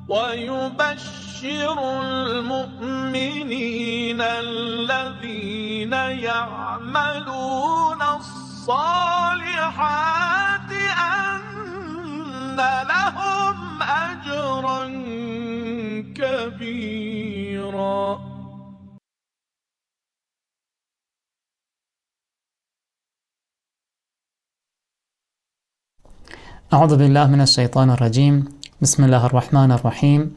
ويبشر المؤمنين الذين يعملون الصالحات أن لهم أجرا كبيرا. أعوذ بالله من الشيطان الرجيم. بسم الله الرحمن الرحيم.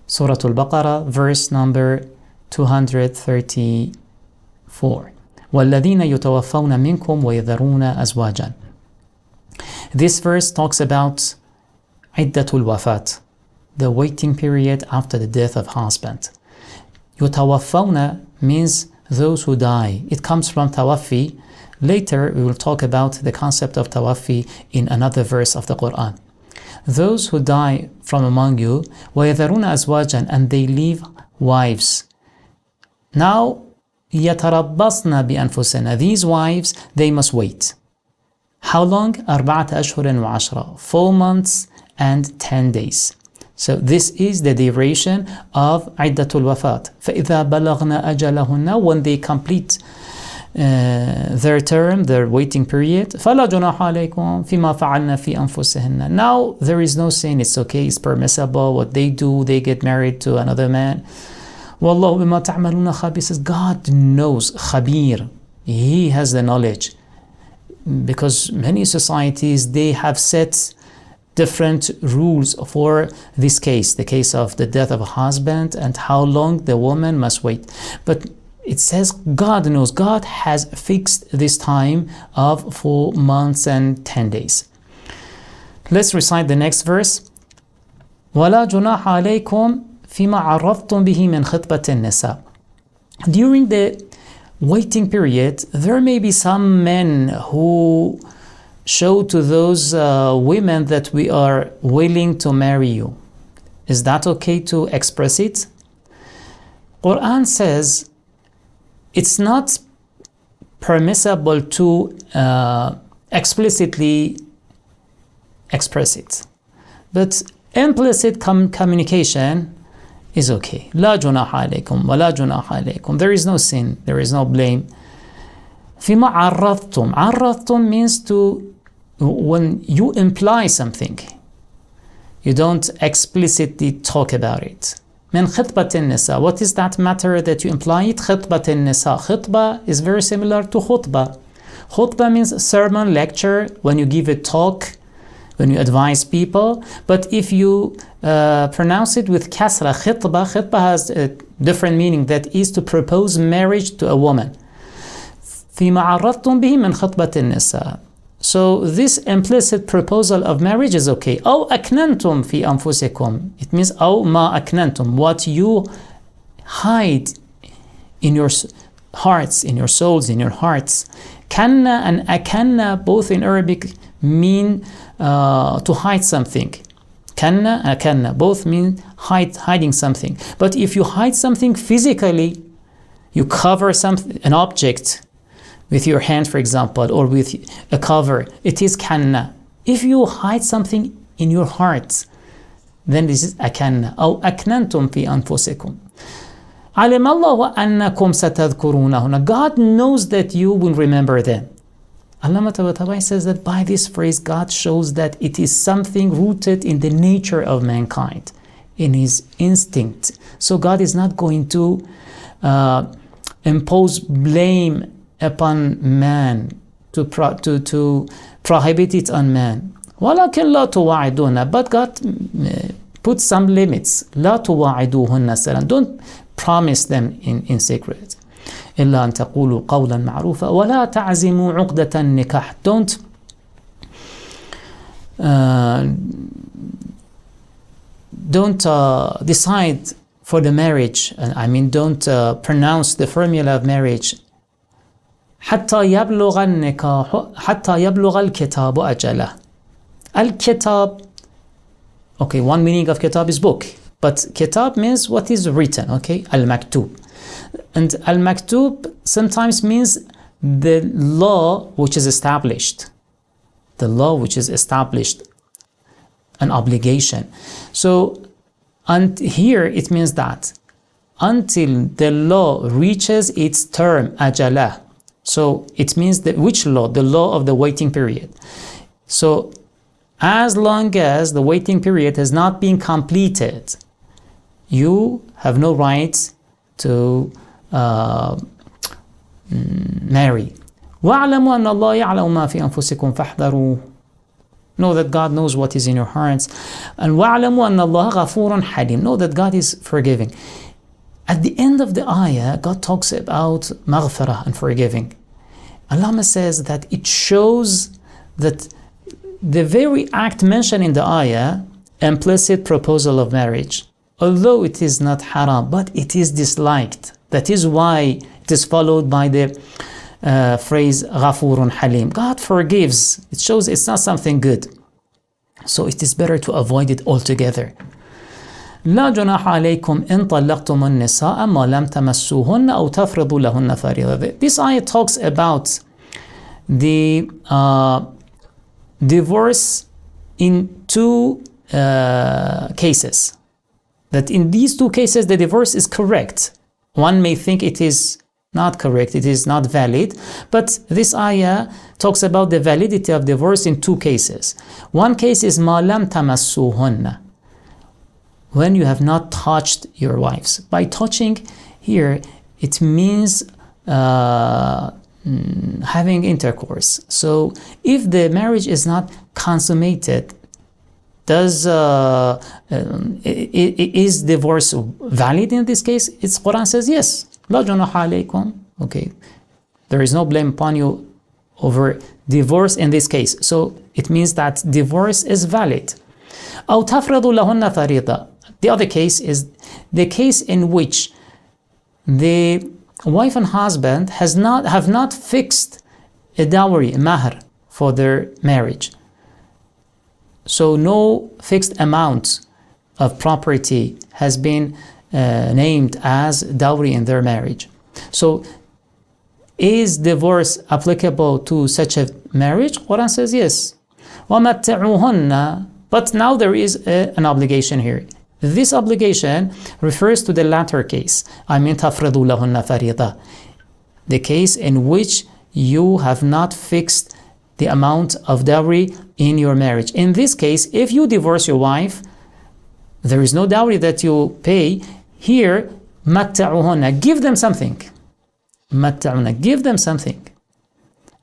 Sura Al Baqara, verse number 234. وَالَّذِينَ يُتَوَفَّوْنَ مِنْكُمْ وَيَذَرُونَ أَزْوَاجًا. This verse talks about عِدَّةُ الْوَفَاةِ, the waiting period after the death of husband. يُتَوَفَّوْنَ means those who die. It comes from tawafi. Later we will talk about the concept of tawafi in another verse of the Quran. Those who die from among you, وَيَذَرُونَ أَزْوَاجًا, and they leave wives. Now, يَتَرَبَّصْنَ بِأَنفُسِهِنَّ, these wives, they must wait. How long? 4 أشهر وعشرة, 4 months and 10 days. So this is the duration of عدة الوفاة. فإذا بلغنا أجلهن, when they complete their term, their waiting period, فلا جناح عليكم فيما فعلنا في أنفسهن. Now there is no sin, it's okay, it's permissible. What they do, they get married to another man. والله بما تعملون خبير, says God knows, خبير, He has the knowledge. Because many societies, they have set different rules for this case, the case of the death of a husband and how long the woman must wait. But it says God knows, God has fixed this time of 4 months and 10 days. Let's recite the next verse. وَلَا جُنَاحَ عَلَيْكُمْ فِيمَا عَرَّضْتُمْ بِهِ مِنْ خِطْبَةِ النِّسَاءِ. During the waiting period, there may be some men who show to those women that we are willing to marry you. Is that okay to express it? Quran says it's not permissible to explicitly express it, but implicit communication is okay. لا جناح عليكم ولا جناح عليكم. There is no sin, there is no blame. فيما عرضتم. عرضتم means to, when you imply something, you don't explicitly talk about it. من خطبة النساء. What is that matter that you imply it? خطبة النساء. خطبة is very similar to khutbah. Khutbah means sermon, lecture, when you give a talk, when you advise people. But if you pronounce it with kasra, khitbah, khitbah has a different meaning, that is to propose marriage to a woman. فيما عرضتم به من خطبة النساء. So this implicit proposal of marriage is okay. أو أكننتم في أنفسكم. It means أو ما أكننتم, what you hide in your hearts, in your souls, in your hearts. Kanna and akanna, both in Arabic, mean to hide something. Kanna and akanna, both mean hiding something. But if you hide something physically, you cover something, an object, with your hand, for example, or with a cover, it is kanna. If you hide something in your heart, then this is akanna. أو أكننتم في أنفسكم. علم الله أنكم ستذكرونهن. God knows that you will remember them. Allama Tabatabai says that by this phrase, God shows that it is something rooted in the nature of mankind, in his instinct. So God is not going to impose blame upon man, to prohibit it on man. ولكن لا تواعدون, but God put some limits. لا تواعدوهن سرا, don't promise them in secret. إلا أن تقولوا قولا معروفا ولا تعزموا عقدة النكاح. Don't decide for the marriage. I mean, don't pronounce the formula of marriage. حتى يبلغ النكاح حتى يبلغ الكتاب أجله. Al-Kitab, okay, one meaning of Kitab is book, but Kitab means what is written, okay, Al-Maktub. And Al-Maktub sometimes means the law which is established. The law which is established. an obligation. So, and here it means that until the law reaches its term, ajalah. So it means that which law? The law of the waiting period. So as long as the waiting period has not been completed, you have no right to marry. وَاعْلَمُوا أَنَّ اللَّهَ يَعْلَمُ مَا فِي أَنفُسِكُمْ فَاحْذَرُوهُ. Know that God knows what is in your hearts. And وَاعْلَمُوا أَنَّ اللَّهَ غَفُورٌ حَلِيمٌ. Know that God is forgiving. At the end of the ayah, God talks about maghfirah and forgiving. Allah says that it shows that the very act mentioned in the ayah, implicit proposal of marriage, although it is not haram, but it is disliked. That is why it is followed by the phrase Ghafurun Halim. God forgives. It shows it's not something good. So it is better to avoid it altogether. لا جناح عليكم إن طلقتم النساء ما لم تمسوهن أو تفرضوا لهن فريضة. This ayah talks about the divorce in two cases. That in these two cases the divorce is correct. One may think it is not correct, it is not valid, but this ayah talks about the validity of divorce in two cases. One case is ما لم تمسوهن, when you have not touched your wives. By touching here, it means having intercourse. So if the marriage is not consummated, is divorce valid in this case? It's Quran says yes. La junaha alaykum. Okay, there is no blame upon you over divorce in this case. So it means that divorce is valid. أو تفرضوا لهن فريضة. The other case is the case in which the wife and husband have not fixed a dowry, a mahr, for their marriage. So no fixed amount of property has been named as dowry in their marriage. So is divorce applicable to such a marriage? Quran says yes. وَمَتِّعُوهُنَّ. But now there is an obligation here. This obligation refers to the latter case. I mean, تَفْرِضُوا لَهُنَّ فَرِيضَةً. The case in which you have not fixed the amount of dowry in your marriage. In this case, if you divorce your wife, there is no dowry that you pay. Here, مَتَّعُهُنَّ. Give them something. مَتَّعُهُنَّ. Give them something.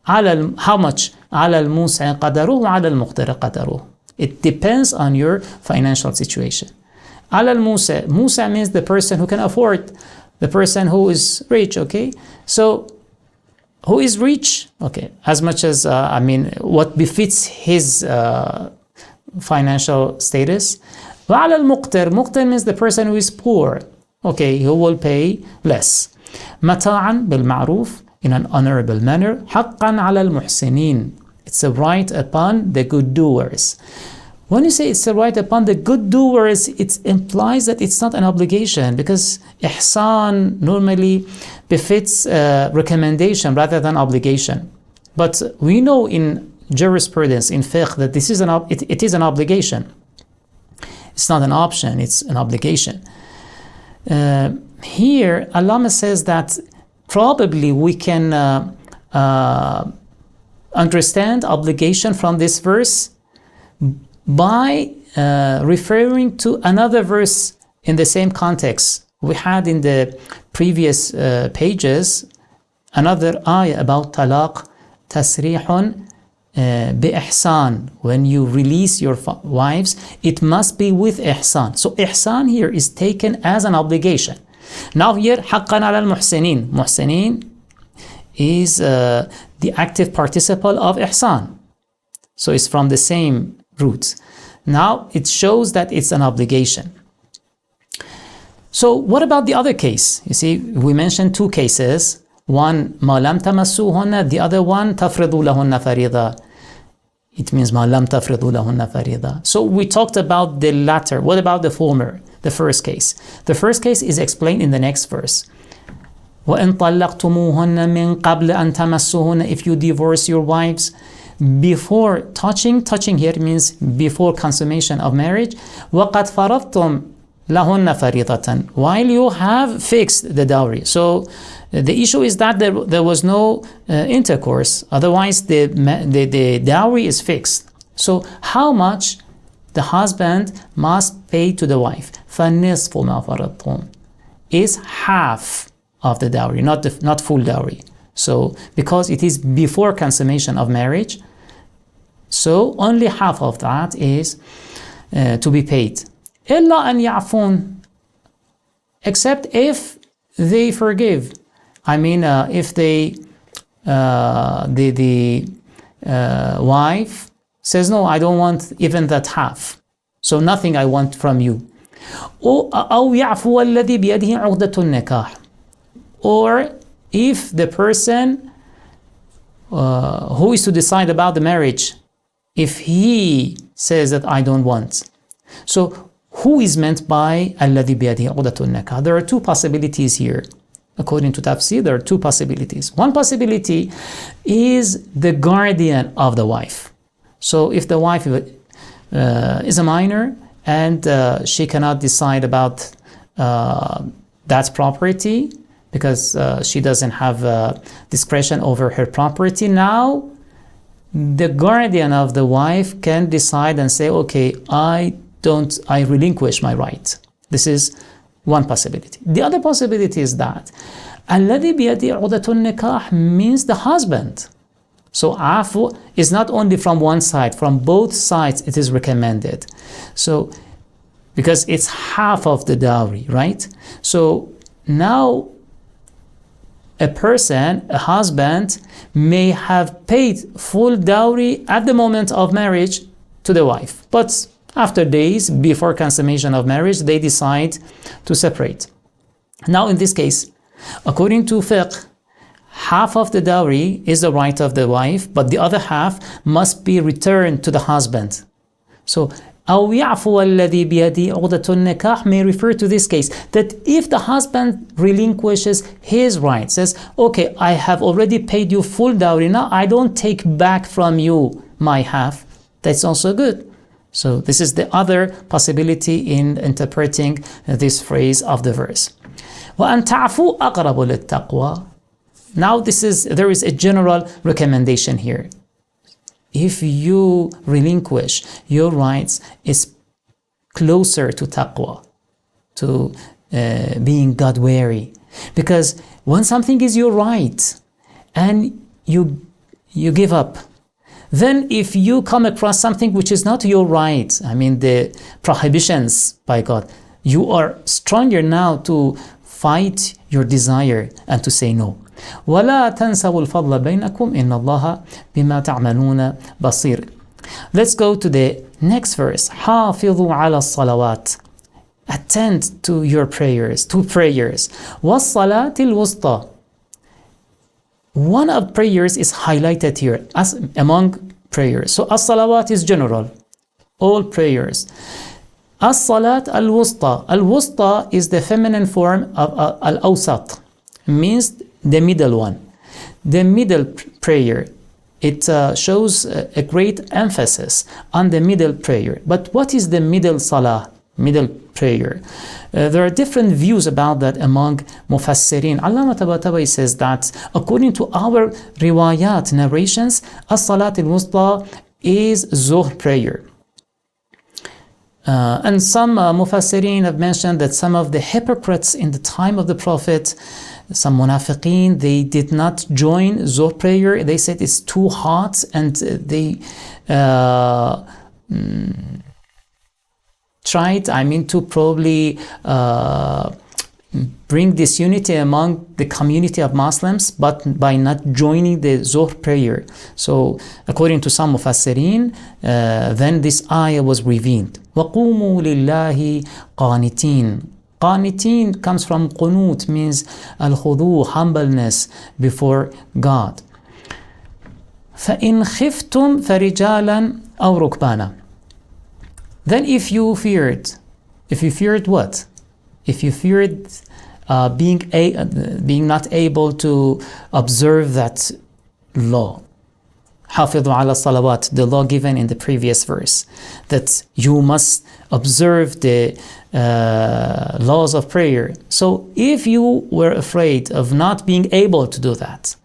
How much? عَلَى الْمُوسِعِ قَدَرُهُ وَعَلَى الْمُقْتِرِ قَدَرُهُ. It depends on your financial situation. على الموسى. Musa means the person who can afford, the person who is rich, okay? So, who is rich? Okay, as much as, what befits his financial status. وعلى المقتر. Muqtar means the person who is poor, okay, who will pay less. متاعا بالمعروف, in an honorable manner. حقا على المحسنين. It's a right upon the good doers. When you say it's a right upon the good doers, it implies that it's not an obligation, because ihsan normally befits recommendation rather than obligation. But we know in jurisprudence, in fiqh, that this is it is an obligation. It's not an option, it's an obligation. Here, Allah says that probably we can understand obligation from this verse by referring to another verse in the same context. We had in the previous pages another ayah about talaq, tasrihun bi-ihsan. When you release your wives, it must be with ihsan. So ihsan here is taken as an obligation. Now here, haqqan ala al-muhsinin. Muhsinin is the active participle of ihsan. So it's from the same roots. Now it shows that it's an obligation. So what about the other case? You see, we mentioned two cases. One, مَا لَمْ تَمَسُّوهُنَّ. The other one, تَفْرِضُوا لَهُنَّ فَرِيضًا. It means مَا لَمْ تَفْرِضُوا لَهُنَّ فَرِيضًا. So we talked about the latter. What about the former, the first case? The first case is explained in the next verse. وَإِن طَلَّقْتُمُوهُنَّ مِن قَبْلِ أَن تَمَسُّوهُنَّ. If you divorce your wives before touching here means before consummation of marriage. وَقَدْ فَرَضْتُمْ لَهُنَّ فَرِيضَةً, while you have fixed the dowry. So the issue is that there was no intercourse, otherwise the dowry is fixed. So how much the husband must pay to the wife? فَالنِّصْفُ مَا فَرَضْتُمْ is half of the dowry, not full dowry. So because it is before consummation of marriage, so only half of that is to be paid. إِلَّا أَنْ يَعْفُونَ, except if they forgive. I mean, if the wife says, no, I don't want even that half, so nothing I want from you. أَوْ يَعْفُوَ الَّذِي بِيَدِهِ عُقْدَةُ النِّكَاحِ, or if the person who is to decide about the marriage, if he says that I don't want. So who is meant by الَّذِي بِيَدِهِ عُقْدَةُ النِّكَاحِ? There are two possibilities here. According to tafsir, there are two possibilities. One possibility is the guardian of the wife. So if the wife is a minor and she cannot decide about that property because she doesn't have discretion over her property, now the guardian of the wife can decide and say, okay, I relinquish my right. This is one possibility. The other possibility is that الَّذِي بِيَدِهِ عُقْدَةُ النِّكَاحِ means the husband. So afu is not only from one side, from both sides it is recommended. So because it's half of the dowry, right? So now a person, a husband, may have paid full dowry at the moment of marriage to the wife, but after days before consummation of marriage, they decide to separate. Now in this case, according to fiqh, half of the dowry is the right of the wife, but the other half must be returned to the husband. So أَوْ يَعْفُوَ الَّذِي بِيَدِهِ عُقْدَةُ النِّكَاحِ may refer to this case, that if the husband relinquishes his right, says, okay, I have already paid you full dowry, now I don't take back from you my half, that's also good. So this is the other possibility in interpreting this phrase of the verse. وَأَن تَعْفُوا أَقْرَبُ لِلتَّقْوَى. Now there is a general recommendation here. If you relinquish your rights, it's closer to taqwa, to being God-wary. Because when something is your right and you give up, then if you come across something which is not your right, I mean the prohibitions by God, you are stronger now to fight your desire and to say no. وَلَا تَنْسَوُا الْفَضْلَ بَيْنَكُمْ إِنَّ اللَّهَ بِمَا تَعْمَلُونَ بَصِيرٌ. Let's go to the next verse. حَافِظُوا عَلَى الصَّلَوَاتِ. Attend to your prayers, to prayers. وَالصَّلَاةِ الْوُسْطَى. One of prayers is highlighted here as among prayers. So as-salawat is general, all prayers. As-salat al-wusta. Al-wusta is the feminine form of al-awsat, means the middle one. The middle prayer, it shows a great emphasis on the middle prayer. But what is the middle salah, middle prayer? There are different views about that among mufassirin. Allama Tabatabai says that according to our riwayat, narrations, as-salat al-wusta is zuhr prayer. And some mufassirin have mentioned that some of the hypocrites in the time of the Prophet, some munafiqeen, they did not join zuhr prayer. They said it's too hot, and they tried, to probably bring disunity among the community of Muslims, but by not joining the zuhr prayer. So according to some mufassirin, then this ayah was revealed. وَقُومُوا لِلَّهِ قَانِتِينَ. Qanitin comes from qunut, means al-khudu, humbleness before God. فَإِنْ خِفْتُمْ فَرِجَالًا أَوْ رُكْبَانًا. Then if you feared what? If you feared being not able to observe that law, حافظوا على الصلوات, the law given in the previous verse, that you must observe the laws of prayer. So if you were afraid of not being able to do that,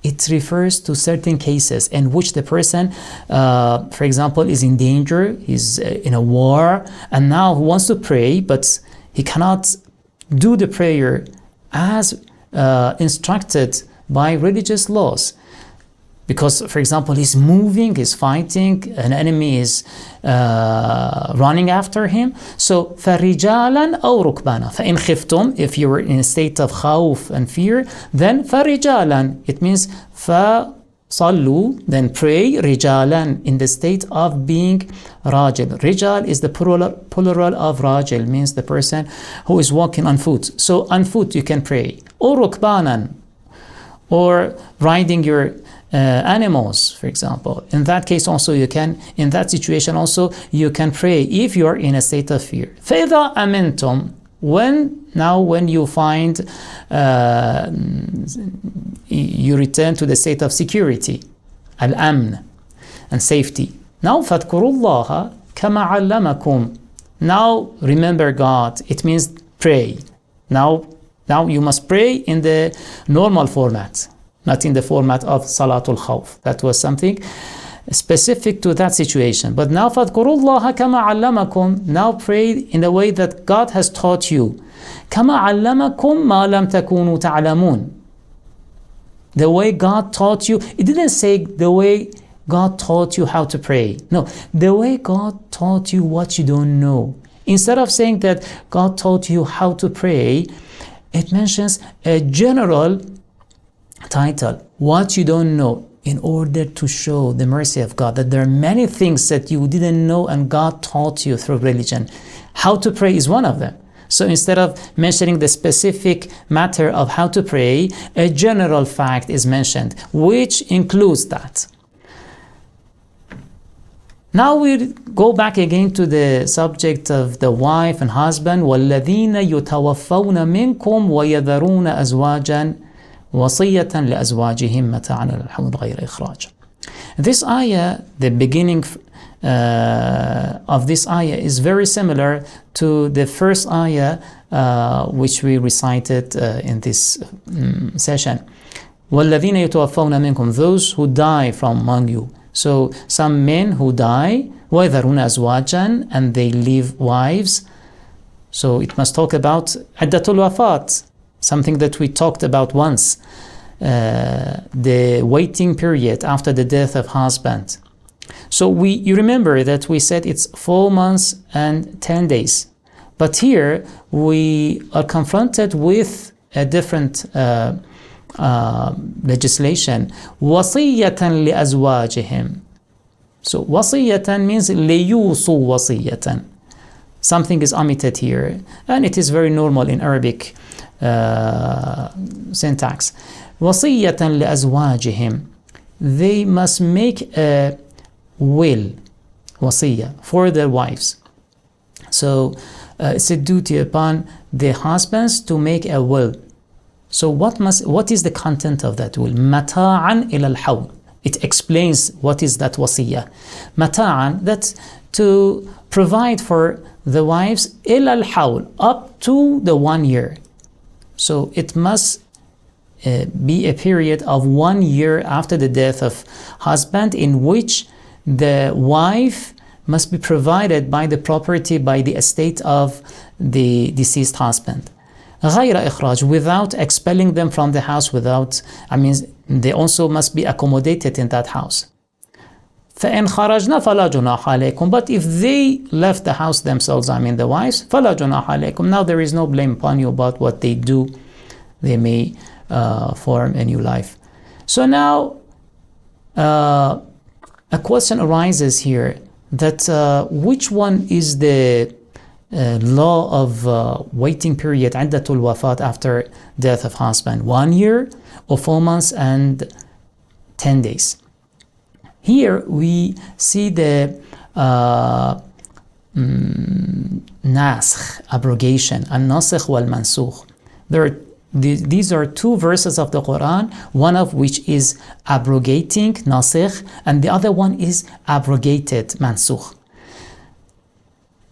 it refers to certain cases in which the person, for example, is in danger, is in a war, and now he wants to pray, but he cannot do the prayer as instructed by religious laws. Because, for example, he's moving, he's fighting, an enemy is running after him. So, فَرِجَالًا أَوْ رُكْبَانًا. فَإِنْ خِفْتُمْ, if you were in a state of khawf and fear, then فَرِجَالًا. It means فَصَلُّوا, then pray, رِجَالًا, in the state of being rajil. Rijal is the plural of rajil, means the person who is walking on foot. So, on foot you can pray. Or rukbanan, or riding your animals, for example. In that case also you can, in that situation also you can pray if you are in a state of fear. فَإِذَا أَمِنْتُمْ, when you find you return to the state of security, al-amn, and safety. Now فَاذْكُرُوا اللَّهَ كَمَا عَلَّمَكُمْ. Now remember God. It means pray. Now you must pray in the normal format, not in the format of Salatul Khawf. That was something specific to that situation. But now فَاذْكُرُوا اللَّهَ كَمَا عَلَّمَكُمْ. Now pray in the way that God has taught you. كَمَا عَلَّمَكُمْ مَا لَمْ تَكُونُوا تَعْلَمُونَ. The way God taught you. It didn't say the way God taught you how to pray. No, the way God taught you what you don't know. Instead of saying that God taught you how to pray, it mentions a general title, what you don't know, in order to show the mercy of God, that there are many things that you didn't know and God taught you through religion. How to pray is one of them. So instead of mentioning the specific matter of how to pray, a general fact is mentioned, which includes that. Now we go back again to the subject of the wife and husband. وَالَّذِينَ يُتَوَفَّوْنَ مِنْكُمْ وَيَذَرُونَ أَزْوَاجًا وَصِيَّةً لِأَزْوَاجِهِمْ مَتَاعًا لَلْحَوْلِ غَيْرَ إِخْرَاجٍ. This ayah, the beginning of this ayah is very similar to the first ayah which we recited in this session. وَالَّذِينَ يُتَوَفَّوْنَ مِنْكُمْ, those who die from among you. So some men who die, وَيَذَرُونَ أَزْوَاجًا, and they leave wives. So it must talk about عِدَّةُ الْوَفَاة, something that we talked about once, the waiting period after the death of husband. So you remember that we said it's 4 months and 10 days. But here we are confronted with a different legislation. وَصِيَّةً لِأَزْوَاجِهِمْ. So وَصِيَّةً means لِيُوصُوا وَصِيَّةً. Something is omitted here, and it is very normal in Arabic syntax. وَصِيَّةً لِأَزْوَاجِهِمْ. They must make a will, wasiyah, for their wives. So it's a duty upon the husbands to make a will. So what is the content of that will? مَتَاعًا إِلَى الْحَوْلِ. It explains what is that wasiyah. مَتَاعًا, that's to provide for the wives إِلَى الْحَوْلِ, up to the 1 year. So it must be a period of 1 year after the death of husband, in which the wife must be provided by the property, by the estate of the deceased husband. غَيْرَ إِخْرَاجٍ, without expelling them from the house, they also must be accommodated in that house. فَإِنْ خَرَجْنَا فَلَا جُنَاحَ عَلَيْكُمْ. But if they left the house themselves, the wives, فَلَا جُنَاحَ عَلَيْكُمْ. Now there is no blame upon you about what they do. They may form a new life. So now a question arises here, that which one is the law of waiting period, عدة الوفاة, after death of husband? 1 year or 4 months and 10 days? Here we see the naskh, abrogation, al-nasikh wal-mansukh. There are These are two verses of the Quran, one of which is abrogating, nasikh, and the other one is abrogated, mansukh.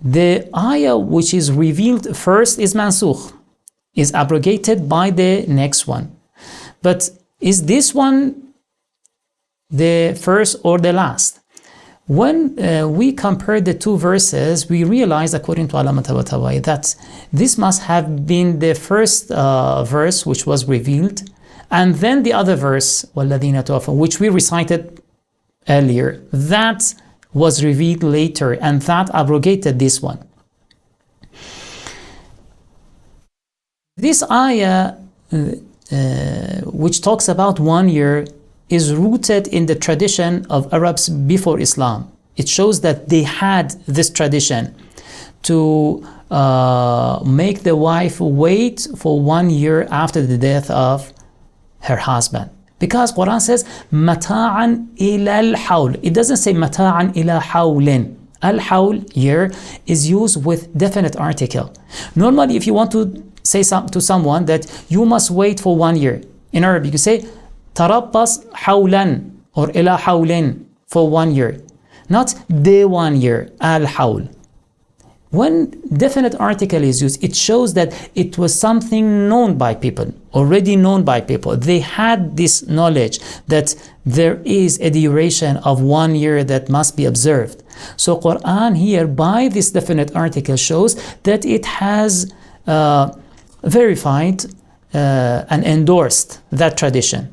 The ayah which is revealed first is mansukh, is abrogated by the next one. But is this one the first or the last? When we compare the two verses, we realize, according to Allama Tabatabai, that this must have been the first verse which was revealed, and then the other verse, وَالَّذِينَ تَوَفَّوْا, which we recited earlier, that was revealed later, and that abrogated this one. This ayah, which talks about 1 year, is rooted in the tradition of Arabs before Islam. It shows that they had this tradition to make the wife wait for 1 year after the death of her husband. Because Quran says, mata'an ila al-hawl. It doesn't say mata'an ila hawlin. Al-hawl, year, is used with definite article. Normally, if you want to say to someone that you must wait for 1 year, in Arabic you say, tarabbas hawlan, or ila hawlin, for 1 year. Not the 1 year, al-hawl. When definite article is used, it shows that it was something known by people, already known by people. They had this knowledge that there is a duration of 1 year that must be observed. So Quran here, by this definite article, shows that it has verified and endorsed that tradition.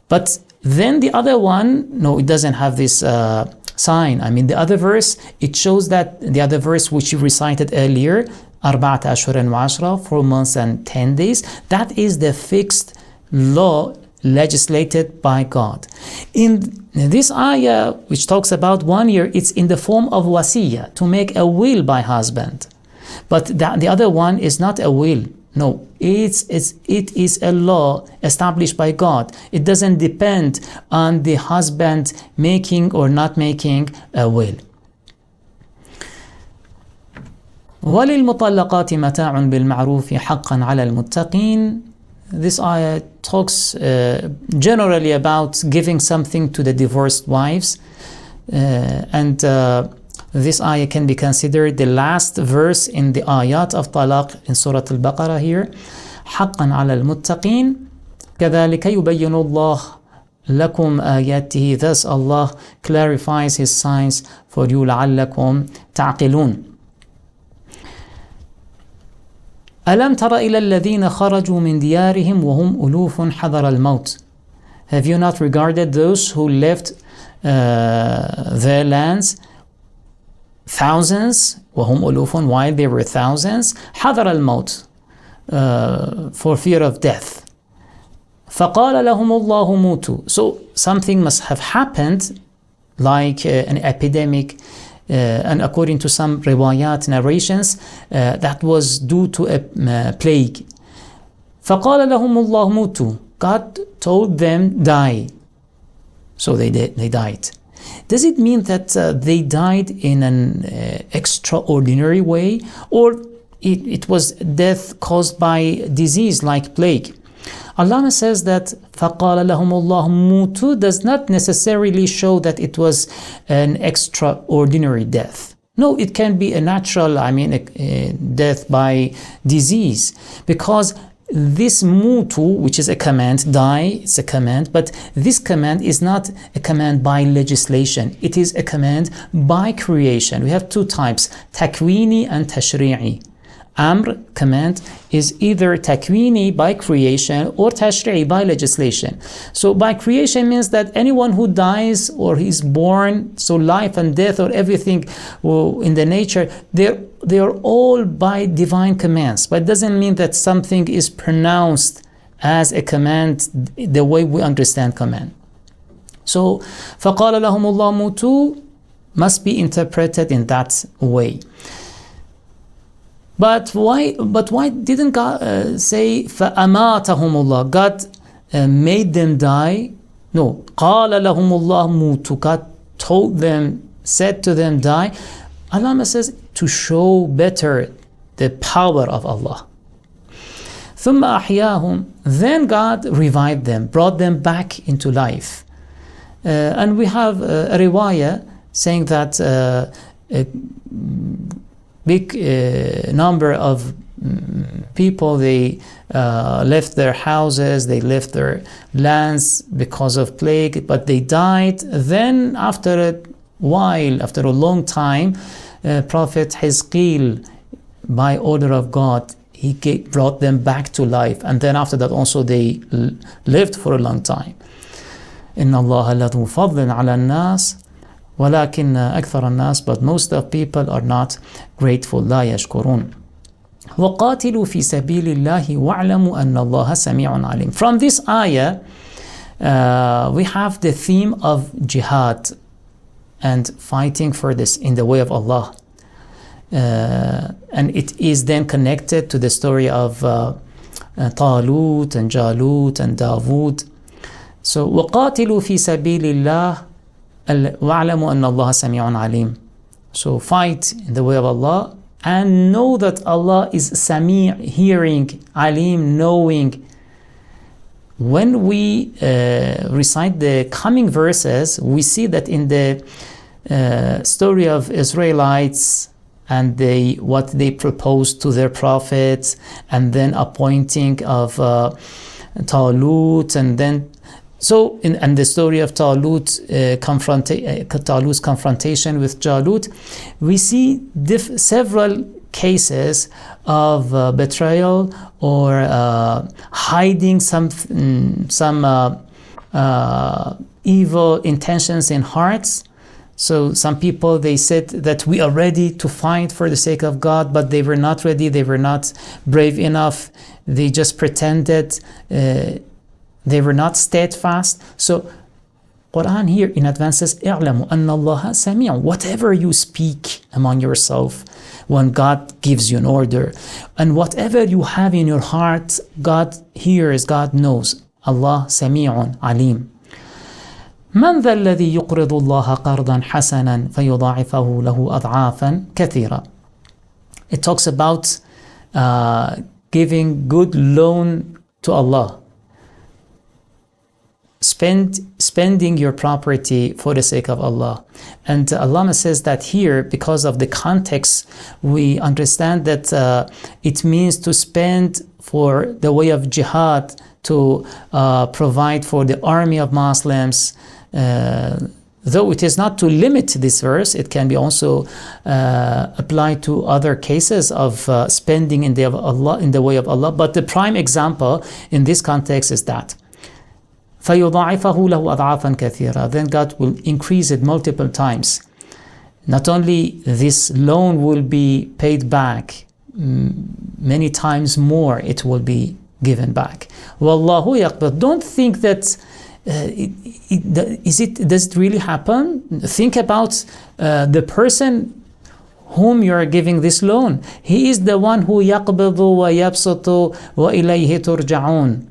But then the other one, no, it doesn't have this sign. I mean, the other verse, it shows that the other verse which you recited earlier, أربعة أشهر وعشرة, 4 months and 10 days, that is the fixed law legislated by God. In this ayah, which talks about 1 year, it's in the form of wasiyah, to make a will by husband. But the other one is not a will. No, it is a law established by God. It doesn't depend on the husband making or not making a will. وَلِلْمُطَلَّقَاتِ مَتَاعٌ بِالْمَعْرُوفِ حَقًّا عَلَى الْمُتَّقِينَ. This ayah talks generally about giving something to the divorced wives, and this ayah can be considered the last verse in the ayat of talaq in Surah Al Baqara here. حقا على المتقين كذلك يبين الله لكم آياته. Thus Allah clarifies His signs for you لعلكم تعقلون. ألم تر إلى الذين خرجوا من ديارهم وهم ألوف حذر الموت. Have you not regarded those who left their lands, thousands, وهم ألوف, while they were thousands, حذر الموت, for fear of death. فقال لهم الله موتوا. So something must have happened, like an epidemic, and according to some riwayat narrations, that was due to a plague. فقال لهم الله موتوا. God told them die. So they died. Does it mean that they died in an extraordinary way, or it was death caused by disease like plague? Allah says that فَقَالَ لَهُمُ اللَّهُ مُوتُوا does not necessarily show that it was an extraordinary death. No, it can be a natural, a death by disease, because this mutu, which is a command, die, it's a command, but this command is not a command by legislation. It is a command by creation. We have two types, takwini and tashri'i. Amr, command, is either takwini by creation or tashri'i by legislation. So by creation means that anyone who dies or is born, so life and death or everything in the nature, they are all by divine commands. But it doesn't mean that something is pronounced as a command the way we understand command. So فَقَالَ لَهُمُ اللَّهُ مُوتُوا must be interpreted in that way. But why didn't God say فَأَمَاتَهُمُ اللَّهُ? God made them die? No. قَالَ لَهُمُ اللَّهُ مُوتُوا. God told them, said to them, die. Allah says to show better the power of Allah. ثم أحياهم. Then God revived them, brought them back into life. And we have a riwayah saying that a big number of people, they left their houses, they left their lands because of plague, but they died. Then after a while, after a long time, Prophet Hizqeel, by order of God, he brought them back to life, and then after that also they lived for a long time. إن الله لذو فضل على الناس ولكن أكثر الناس, but most of people are not grateful. لا يشكرون. وقاتلوا في سبيل الله واعلموا أن الله سميع عليم. From this ayah, we have the theme of jihad and fighting for this in the way of Allah. And it is then connected to the story of Talut and Jalut and Dawood. So وقاتلوا في سبيل الله واعلموا أن الله سميع عليم. So fight in the way of Allah and know that Allah is Sami', hearing, Alim, knowing. When we recite the coming verses, we see that in the story of Israelites and what they proposed to their prophets, and then appointing of Talut, and then and the story of Talut's confrontation with Jalut, we see several cases of betrayal or hiding some evil intentions in hearts. So some people, they said that we are ready to fight for the sake of God, but they were not ready, they were not brave enough, they just pretended, they were not steadfast. So Quran here in advance says, اعلموا أن الله سميع. Whatever you speak among yourself, when God gives you an order, and whatever you have in your heart, God hears, God knows. Allah سميع عليم. من ذا الذي يقرض الله قرضا حسنا فيضاعفه له أضعافا كثيرة. It talks about giving good loan to Allah. Spending your property for the sake of Allah. And Allah says that here, because of the context, we understand that it means to spend for the way of jihad, to provide for the army of Muslims. Though it is not to limit this verse, it can be also applied to other cases of spending in the way of Allah. But the prime example in this context is that فَيُضَاعِفَهُ لَهُ أَضْعَافًا كَثِيرًا. Then God will increase it multiple times. Not only this loan will be paid back, many times more it will be given back. وَاللَّهُ يَقْبِضُ. Don't think that does it really happen? Think about the person whom you are giving this loan. He is the one who يَقْبِضُ وَيَبْسُطُ وَإِلَيْهِ تُرْجَعُونَ.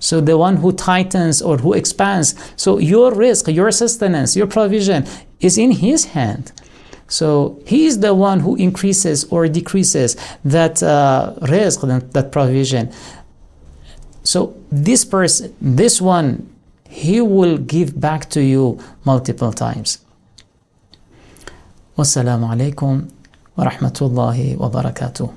So the one who tightens or who expands. So your risk, your sustenance, your provision is in His hand. So He is the one who increases or decreases that risk, that provision. So this person, this one, He will give back to you multiple times. Wassalamu alaikum wa rahmatullahi wa barakatuh.